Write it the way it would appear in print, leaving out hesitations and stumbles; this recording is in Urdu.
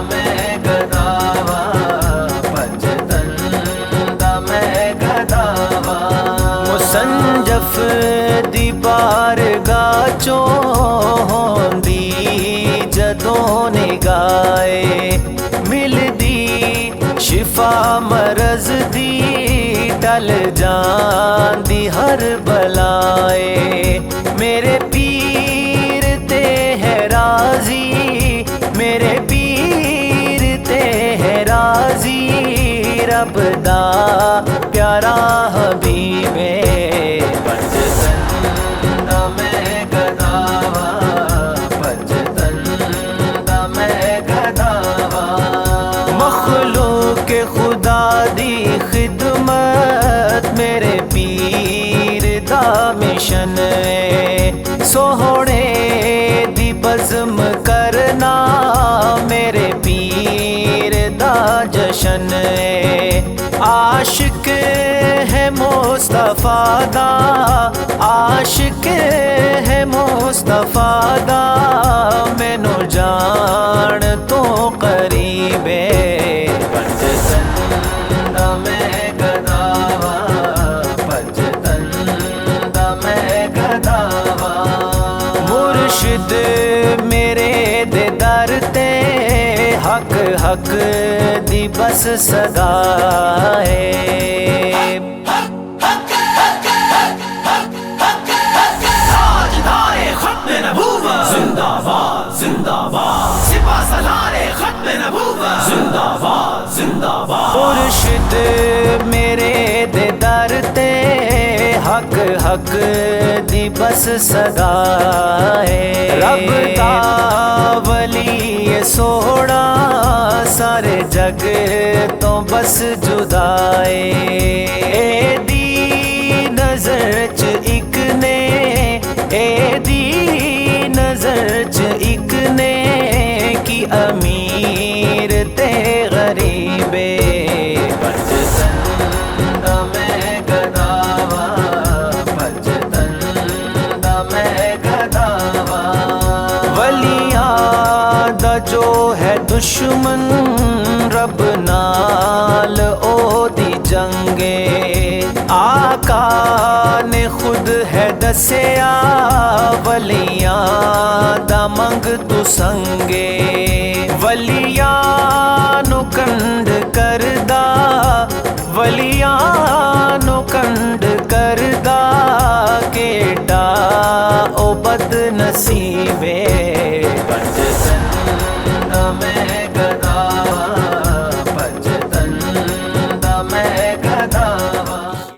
ਮੈਂ ਗਦਾਵਾ ਪੰਜਤਨ ਦਾ ਮੈਂ ਗਦਾਵਾ ਮੁਸੰਜਫ ਦੀ ਬਾਰਗਾਹ ਚੋਂ ਹੁੰਦੀ ਜਦੋਂ ਨਿਗਾਏ ਮਿਲਦੀ ਸ਼ਿਫਾ ਮਰਜ਼ ਦੀ ਟਲ ਜਾਂਦੀ ਹਰ ਬਲਾਏ ਮੇਰੇ ਪੀਰ ਤੇ ਹੈ ਰਾਜ਼ੀ ਮੇਰੇ ਪੀਰ ਤੇ ਹੈ ਰਾਜ਼ੀ ਰੱਬ ਦਾ ਪਿਆਰਾ ਹਬੀਬੇ ਪੰਜਤਨ ਦਾ ਮੈਂ ਗਦਾਵਾ ਪੰਜਤਨ ਦਾ ਮੈਂ ਗਦਾਵਾ ਮਖਲੂਕ ਖੁਦਾ ਦੀ ਖਿਦਮਤ ਮੇਰੇ ਪੀਰ ਦਾ ਮਿਸ਼ਨ ਹੈ ਸੋਹਣੇ ਦੀ ਬਜ਼ਮ ਕਰਨਾ ਮੇਰੇ ਪੀਰ ਦਾ ਜਸ਼ਨ ਹੈ ਆਸ਼ਿਕ ہے مصطفیٰ دا عاشق ہے مصطفیٰ دا مینو جان تو قریب ہے پنجتن دا میں گداوا پنجتن دا میں گداوا مرشد میرے دے در تے حق حق دی بس صدا ہے زندہ باد زندہ باد سپاہ سالار ختم نبوت زندہ باد زندہ باد مرشد میرے دے در تے حق حق دی بس صدا ہے رب دا ولی سوڑا سارے جگ تو بس جدا ہے دی نظر چ ایک نے اے دی نظر چ ایک نے کی امیر تے غریب پنجتن دا میں گداوا پنجتن دا میں گداوا ولیاں دا جو ہے دشمن رب نال او دی جنگے آقا نے خود ہے دسیا ولیاں دا منگ تو سنگے ولیاں نو کنڈ کردا ولیاں نو کنڈ کردا کیڑا او بد نصیبے پنجتن دا میں گداوا پنجتن دا میں